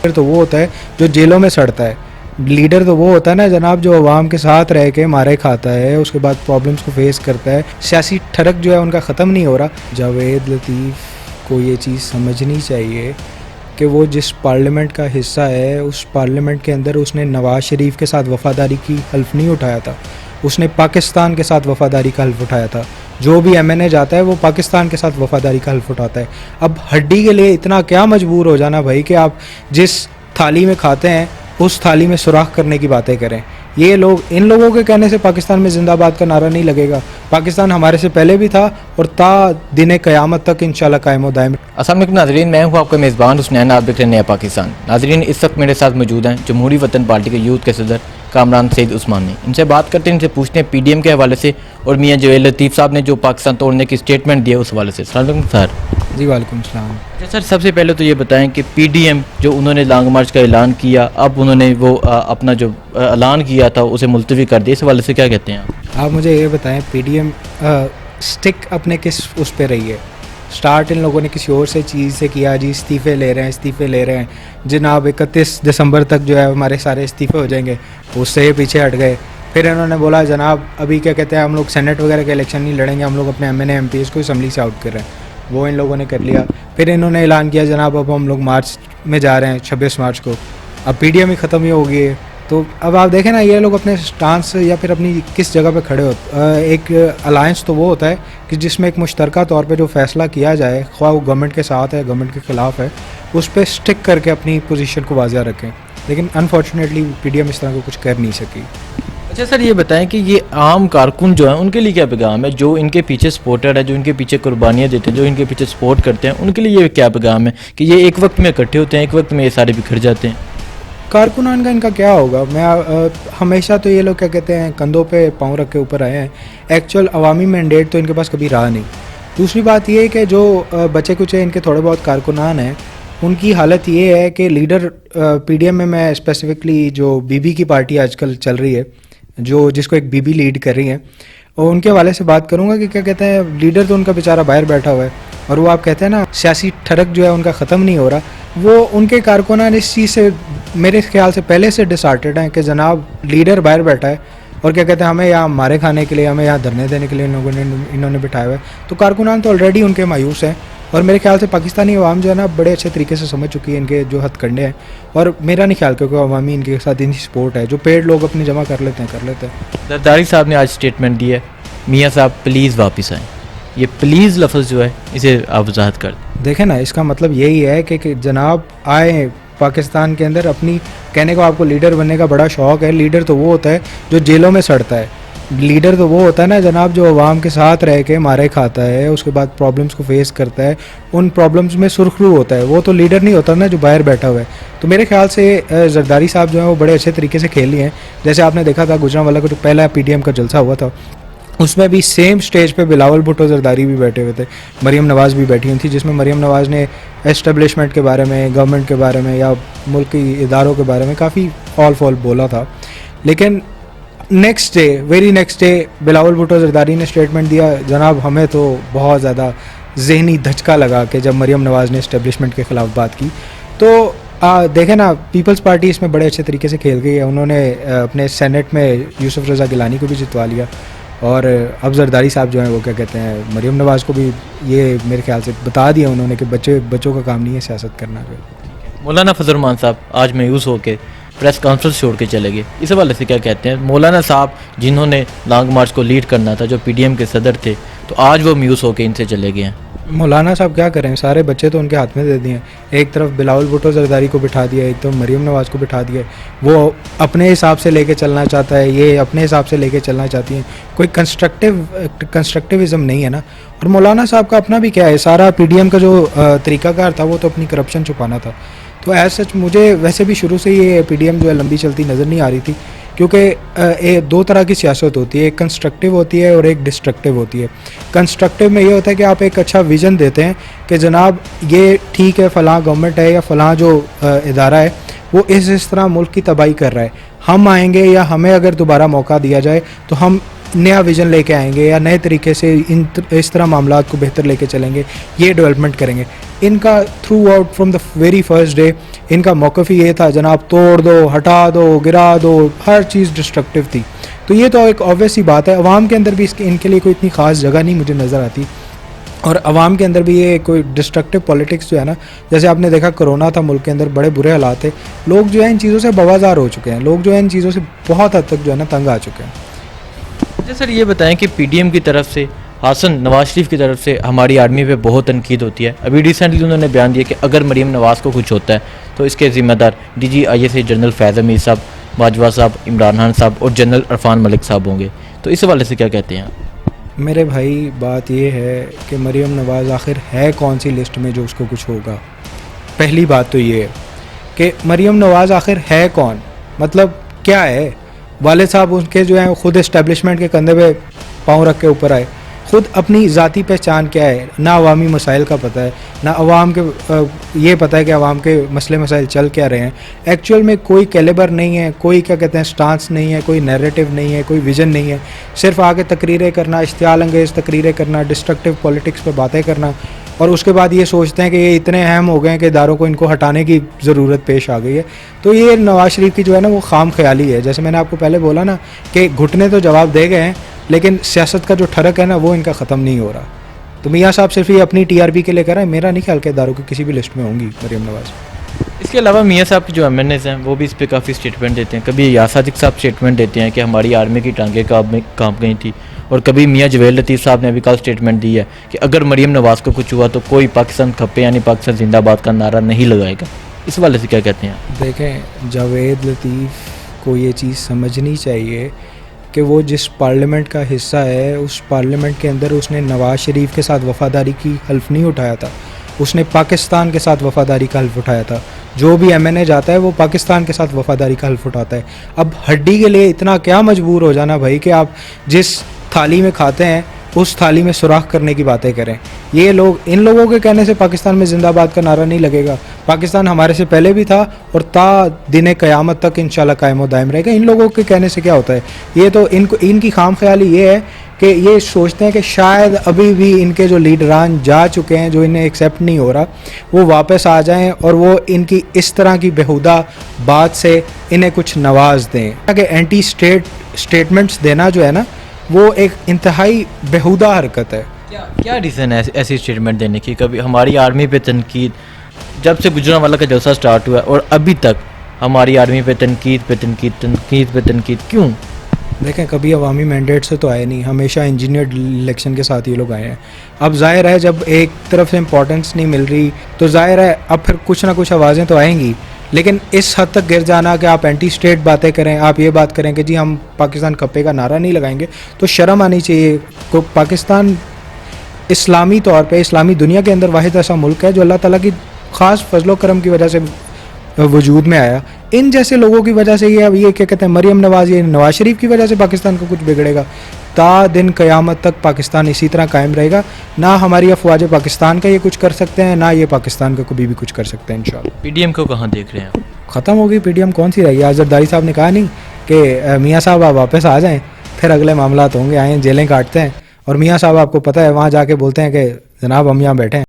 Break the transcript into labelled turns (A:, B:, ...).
A: Leader تو وہ ہوتا ہے جو جیلوں میں سڑتا ہے. لیڈر تو وہ ہوتا ہے نا جناب جو عوام کے ساتھ رہ کے مارے کھاتا ہے, اس کے بعد پرابلمس کو فیس کرتا ہے. سیاسی ٹھڑک جو ہے ان کا ختم نہیں ہو رہا. جاوید لطیف کو یہ چیز سمجھنی چاہیے کہ وہ جس پارلیمنٹ کا حصہ ہے اس پارلیمنٹ کے اندر اس نے نواز شریف کے ساتھ وفاداری کی حلف نہیں اٹھایا تھا, اس نے پاکستان کے ساتھ وفاداری کا حلف اٹھایا تھا. جو بھی ایم این اے جاتا ہے وہ پاکستان کے ساتھ وفاداری کا حلف اٹھاتا ہے. اب ہڈی کے لیے اتنا کیا مجبور ہو جانا بھائی کہ آپ جس تھالی میں کھاتے ہیں اس تھالی میں سوراخ کرنے کی باتیں کریں. یہ لوگ, ان لوگوں کے کہنے سے پاکستان میں زندہ باد کا نعرہ نہیں لگے گا. پاکستان ہمارے سے پہلے بھی تھا اور تا دن قیامت تک انشاءاللہ قائم و دائم.
B: السلام علیکم ناظرین, میں ہوں آپ کا میزبان حسنین, آپ دیکھ رہے ہیں نیا پاکستان. ناظرین, اس وقت میرے ساتھ موجود ہیں جمہوری وطن پارٹی کے یوتھ کے صدر کامران سعید عثمانی. ان سے بات کرتے ہیں, ان سے پوچھتے ہیں پی ڈی ایم کے حوالے سے اور میاں جاوید لطیف صاحب نے جو پاکستان توڑنے کی اسٹیٹمنٹ دی ہے اس حوالے سے. السلام علیکم سر.
A: جی وعلیکم السلام.
B: سر, سب سے پہلے تو یہ بتائیں کہ پی ڈی ایم جو انہوں نے لانگ مارچ کا اعلان کیا, اب انہوں نے وہ اپنا جو اعلان کیا تھا اسے ملتوی کر دیا, اس حوالے سے کیا کہتے ہیں
A: آپ مجھے یہ بتائیں پی ڈی ایم سٹک اپنے کس اس پہ رہی ہے؟ سٹارٹ ان لوگوں نے کسی اور سے چیز سے کیا, جی استعفے لے رہے ہیں جناب 31 دسمبر تک جو ہے ہمارے سارے استعفے ہو جائیں گے, اس سے یہ پیچھے ہٹ گئے. پھر انہوں نے بولا جناب ابھی کیا کہتے ہیں ہم لوگ سینٹ وغیرہ کے الیکشن نہیں لڑیں گے, ہم لوگ اپنے M N A M Ps کو اسمبلی سے آؤٹ کر رہے ہیں. وہ ان لوگوں نے کر لیا. پھر انہوں نے اعلان کیا جناب اب ہم لوگ مارچ میں جا رہے ہیں 26 مارچ کو. اب پی ڈی ایم ہی ختم ہی ہو گئی ہے. تو اب آپ دیکھیں نا یہ لوگ اپنے سٹانس یا پھر اپنی کس جگہ پہ کھڑے ہوتے. ایک الائنس تو وہ ہوتا ہے کہ جس میں ایک مشترکہ طور پہ جو فیصلہ کیا جائے, خواہ وہ گورنمنٹ کے ساتھ ہے گورنمنٹ کے خلاف ہے, اس پہ سٹک کر کے اپنی پوزیشن کو واضح رکھیں. لیکن انفارچونیٹلی پی ڈی ایم اس طرح کو کچھ کر نہیں سکی.
B: اچھا سر, یہ بتائیں کہ یہ عام کارکن جو ہیں ان کے لیے کیا پیغام ہے, جو ان کے پیچھے سپورٹر ہے, جو ان کے پیچھے قربانیاں دیتے ہیں, جو ان کے پیچھے سپورٹ کرتے ہیں, ان کے لیے یہ کیا پیغام ہے کہ یہ ایک وقت میں اکٹھے ہوتے ہیں, ایک وقت میں یہ سارے بکھر جاتے ہیں؟
A: کارکنان کا ان کا کیا ہوگا؟ میں ہمیشہ تو یہ لوگ کیا کہتے ہیں کندھوں پہ پاؤں رکھ کے اوپر آئے ہیں. ایکچوئل عوامی مینڈیٹ تو ان کے پاس کبھی رہا نہیں. دوسری بات یہ ہے کہ جو بچے کچے ان کے تھوڑے بہت کارکنان ہیں ان کی حالت یہ ہے کہ لیڈر پی ڈی ایم میں اسپیسیفکلی جو بی بی کی پارٹی آج کل چل رہی ہے, جو جس کو ایک بی بی لیڈ کر رہی ہیں, اور ان کے حوالے سے بات کروں گا کہ کیا کہتے ہیں لیڈر تو ان کا بیچارہ باہر بیٹھا ہوا ہے, اور وہ آپ کہتے ہیں نا سیاسی ٹھڑک جو ہے ان کا ختم نہیں ہو رہا. وہ ان کے کارکنان اس چیز سے میرے خیال سے پہلے سے ڈسارٹیڈ ہیں کہ جناب لیڈر باہر بیٹھا ہے اور کیا کہتے ہیں ہمیں یہاں مارے کھانے کے لیے, ہمیں یہاں دھرنے دینے کے لیے انہوں نے بٹھایا ہوا ہے. تو کارکنان تو آلریڈی ان کے مایوس ہیں, اور میرے خیال سے پاکستانی عوام جو ہے نا بڑے اچھے طریقے سے سمجھ چکی ہے ان کے جو ہتھ کنڈے ہیں. اور میرا نہیں خیال کہ عوامی ان کے ساتھ ان کی سپورٹ ہے, جو پیڈ لوگ اپنی جمع کر لیتے ہیں.
B: زرداری صاحب نے آج اسٹیٹمنٹ دی ہے, میاں صاحب پلیز واپس آئیں. یہ پلیز لفظ جو ہے اسے آپ وضاحت کر دیں.
A: دیکھیں نا, اس کا مطلب یہی ہے کہ جناب آئیں پاکستان کے اندر. اپنی کہنے کو آپ کو لیڈر بننے کا بڑا شوق ہے, لیڈر تو وہ ہوتا ہے جو جیلوں میں سڑتا ہے. لیڈر تو وہ ہوتا ہے نا جناب جو عوام کے ساتھ رہ کے مارے کھاتا ہے, اس کے بعد پرابلمس کو فیس کرتا ہے, ان پرابلمس میں سرخرو ہوتا ہے. وہ تو لیڈر نہیں ہوتا نا جو باہر بیٹھا ہوا ہے. تو میرے خیال سے زرداری صاحب جو ہیں وہ بڑے اچھے طریقے سے کھیل لیے ہیں. جیسے آپ نے دیکھا تھا گجرانوالہ کا جو پہلا پی ڈی ایم کا جلسہ ہوا تھا, اس میں بھی سیم سٹیج پہ بلاول بھٹو زرداری بھی بیٹھے ہوئے تھے, مریم نواز بھی بیٹھی ہوئی تھی, جس میں مریم نواز نے اسٹیبلشمنٹ کے بارے میں, گورنمنٹ کے بارے میں یا ملکی اداروں کے بارے میں کافی آل فال بولا تھا. لیکن very next day Bilawal Bhutto Zardari نے اسٹیٹمنٹ دیا. جناب ہمیں تو بہت زیادہ ذہنی دھچکا لگا کہ جب مریم نواز نے اسٹیبلشمنٹ کے خلاف بات کی. تو دیکھیں نا, پیپلز پارٹی اس میں بڑے اچھے طریقے سے کھیل گئی ہے. انہوں نے اپنے سینٹ میں یوسف رضا گیلانی کو بھی جتوا لیا, اور اب زرداری صاحب جو ہیں وہ کیا کہتے ہیں مریم نواز کو بھی یہ میرے خیال سے بتا دیا انہوں نے کہ بچوں کا کام نہیں ہے سیاست کرنا.
B: مولانا فضل الرحمان صاحب آج مایوس ہو کے پریس کانفرنس چھوڑ کے چلے گئے, اس حوالے سے کیا کہتے ہیں؟ مولانا صاحب جنہوں نے لانگ مارچ کو لیڈ کرنا تھا, جو پی ڈی ایم کے صدر تھے, تو آج وہ مایوس ہو کے ان سے چلے گئے ہیں.
A: مولانا صاحب کیا کریں, سارے بچے تو ان کے ہاتھ میں دے دیے. ایک طرف بلاول بھٹو زرداری کو بٹھا دیا, ایک طرف مریم نواز کو بٹھا دیا. وہ اپنے حساب سے لے کے چلنا چاہتا ہے, یہ اپنے حساب سے لے کے چلنا چاہتی ہیں. کوئی کنسٹرکٹیوزم نہیں ہے نا. اور مولانا صاحب کا اپنا بھی کیا ہے, سارا پی ڈی ایم کا جو طریقہ کار تھا وہ تو اپنی کرپشن چھپانا تھا. تو ایز سچ مجھے ویسے بھی شروع سے یہ پی ڈی ایم جو ہے لمبی چلتی نظر نہیں آ رہی تھی, کیونکہ دو طرح کی سیاست ہوتی ہے, ایک کنسٹرکٹیو ہوتی ہے اور ایک ڈسٹرکٹیو ہوتی ہے. کنسٹرکٹیو میں یہ ہوتا ہے کہ آپ ایک اچھا ویژن دیتے ہیں کہ جناب یہ ٹھیک ہے فلاں گورنمنٹ ہے یا فلاں جو ادارہ ہے وہ اس طرح ملک کی تباہی کر رہا ہے, ہم آئیں گے یا ہمیں اگر دوبارہ موقع دیا جائے تو ہم نیا ویژن لے کے آئیں گے یا نئے طریقے سے اس طرح معاملات کو بہتر لے کے چلیں گے, یہ ڈیولپمنٹ کریں گے. ان کا through out from the very first day ان کا موقف ہی یہ تھا جناب توڑ دو, ہٹا دو, گرا دو, ہر چیز ڈسٹرکٹیو تھی. تو یہ تو ایک آبویس سی بات ہے. عوام کے اندر بھی ان کے لیے کوئی اتنی خاص جگہ نہیں مجھے نظر آتی, اور عوام کے اندر بھی یہ کوئی ڈسٹرکٹیو پالیٹکس جو ہے نا, جیسے آپ نے دیکھا کرونا تھا ملک کے اندر, بڑے برے حالات تھے, لوگ جو ہے ان چیزوں سے بوازار ہو چکے ہیں, لوگ جو ہے ان چیزوں سے بہت حد تک جو ہے نا تنگ آ چکے ہیں.
B: اچھا سر, یہ بتائیں کہ پی ڈی ایم کی طرف سے حسن نواز شریف کی طرف سے ہماری آرمی پہ بہت تنقید ہوتی ہے. ابھی ریسنٹلی انہوں نے بیان دیا کہ اگر مریم نواز کو کچھ ہوتا ہے تو اس کے ذمہ دار D G I S general Faiz Amir صاحب, باجوہ صاحب, عمران خان صاحب اور جنرل عرفان ملک صاحب ہوں گے. تو اس حوالے سے کیا کہتے ہیں آپ؟
A: میرے بھائی بات یہ ہے کہ مریم نواز آخر ہے کون سی لسٹ میں جو اس کو کچھ ہوگا. پہلی بات تو یہ ہے کہ مریم نواز آخر ہے کون, مطلب کیا ہے. والد صاحب ان کے جو ہیں خود اسٹیبلشمنٹ کے کندھے پہ پاؤں رکھ کے اوپر آئے, خود اپنی ذاتی پہچان کیا ہے, نہ عوامی مسائل کا پتہ ہے, نہ عوام کے یہ پتہ ہے کہ عوام کے مسئلے مسائل چل کیا رہے ہیں. ایکچوئل میں کوئی کیلیبر نہیں ہے, کوئی کیا کہتے ہیں سٹانس نہیں ہے, کوئی نیریٹو نہیں ہے, کوئی ویژن نہیں ہے. صرف آگے تقریریں کرنا, اشتعال انگیز تقریریں کرنا, ڈسٹرکٹیو پالیٹکس پہ باتیں کرنا, اور اس کے بعد یہ سوچتے ہیں کہ یہ اتنے اہم ہو گئے ہیں کہ اداروں کو ان کو ہٹانے کی ضرورت پیش آ گئی ہے. تو یہ نواز شریف کی جو ہے نا وہ خام خیالی ہے. جیسے میں نے آپ کو پہلے بولا نا کہ گھٹنے تو جواب دے گئے ہیں, لیکن سیاست کا جو ٹھڑک ہے نا وہ ان کا ختم نہیں ہو رہا. تو میاں صاحب صرف یہ اپنی ٹی آر پی کے لے کر رہے ہیں, میرا نہیں خیال کہ اداروں کی کسی بھی لسٹ میں ہوں گی مریم نواز.
B: اس کے علاوہ میاں صاحب کے جو ایم این ایز ہیں وہ بھی اس پہ کافی اسٹیٹمنٹ دیتے ہیں. کبھی یاسر صادق صاحب اسٹیٹمنٹ دیتے ہیں کہ ہماری آرمی کی ٹانگیں کانپ گئی تھی, اور کبھی میاں جویل لطیف صاحب نے ابھی کل اسٹیٹمنٹ دی ہے کہ اگر مریم نواز کو کچھ ہوا تو کوئی پاکستان کھپے یعنی پاکستان زندہ باد کا نعرہ نہیں لگائے گا. اس والے سے کیا کہتے ہیں آپ؟
A: دیکھیں, جاوید لطیف کو یہ چیز سمجھنی چاہیے کہ وہ جس پارلیمنٹ کا حصہ ہے اس پارلیمنٹ کے اندر اس نے نواز شریف کے ساتھ وفاداری کی حلف نہیں اٹھایا تھا, اس نے پاکستان کے ساتھ وفاداری کا حلف اٹھایا تھا. جو بھی ایم این اے جاتا ہے وہ پاکستان کے ساتھ وفاداری کا حلف اٹھاتا ہے. اب ہڈی کے لیے اتنا کیا مجبور ہو جانا بھائی کہ آپ جس تھالی میں کھاتے ہیں اس تھالی میں سوراخ کرنے کی باتیں کریں. یہ لوگ, ان لوگوں کے کہنے سے پاکستان میں زندہ باد کا نعرہ نہیں لگے گا. پاکستان ہمارے سے پہلے بھی تھا اور تا دن قیامت تک انشاءاللہ قائم و دائم رہے گا. ان لوگوں کے کہنے سے کیا ہوتا ہے, یہ تو ان کی خام خیالی یہ ہے کہ یہ سوچتے ہیں کہ شاید ابھی بھی ان کے جو لیڈران جا چکے ہیں جو انہیں ایکسیپٹ نہیں ہو رہا وہ واپس آ جائیں اور وہ ان کی اس طرح کی بیہودہ بات سے انہیں کچھ نواز دیں. کہ اینٹی اسٹیٹمنٹس دینا جو ہے نا وہ ایک انتہائی بیہودہ حرکت ہے.
B: کیا ریزن ہے ایسی اسٹیٹمنٹ دینے کی؟ کبھی ہماری آرمی پہ تنقید, جب سے گجرانوالہ کا جلسہ سٹارٹ ہوا ہے اور ابھی تک ہماری آرمی پہ تنقید کیوں؟
A: دیکھیں, کبھی عوامی مینڈیٹ سے تو آئے نہیں, ہمیشہ انجینئرڈ الیکشن کے ساتھ یہ لوگ آئے ہیں. اب ظاہر ہے جب ایک طرف سے امپورٹنس نہیں مل رہی تو ظاہر ہے اب پھر کچھ نہ کچھ آوازیں تو آئیں گی, لیکن اس حد تک گر جانا کہ آپ اینٹی اسٹیٹ باتیں کریں, آپ یہ بات کریں کہ جی ہم پاکستان کھپے کا نعرہ نہیں لگائیں گے, تو شرم آنی چاہیے. پاکستان اسلامی طور پہ اسلامی دنیا کے اندر واحد ایسا ملک ہے جو اللہ تعالیٰ کی خاص فضل و کرم کی وجہ سے وجود میں آیا. ان جیسے لوگوں کی وجہ سے یہ کیا کہتے ہیں مریم نواز, یہ نواز شریف کی وجہ سے پاکستان کو کچھ بگڑے گا؟ تا دن قیامت تک پاکستان اسی طرح قائم رہے گا. نہ ہماری افواج پاکستان کا یہ کچھ کر سکتے ہیں, نہ یہ پاکستان کا کبھی بھی کچھ کر سکتے ہیں. انشاءاللہ
B: پی ڈی ایم کو کہاں دیکھ رہے ہیں؟
A: ختم ہو گئی پی ڈی ایم, کون سی رہی ہے؟ زرداری صاحب نے کہا نہیں کہ میاں صاحب آپ واپس آ جائیں, پھر اگلے معاملات ہوں گے, آئیں جیلیں کاٹتے ہیں, اور میاں صاحب آپ کو پتہ ہے وہاں جا کے بولتے ہیں کہ جناب ہم یہاں بیٹھے ہیں.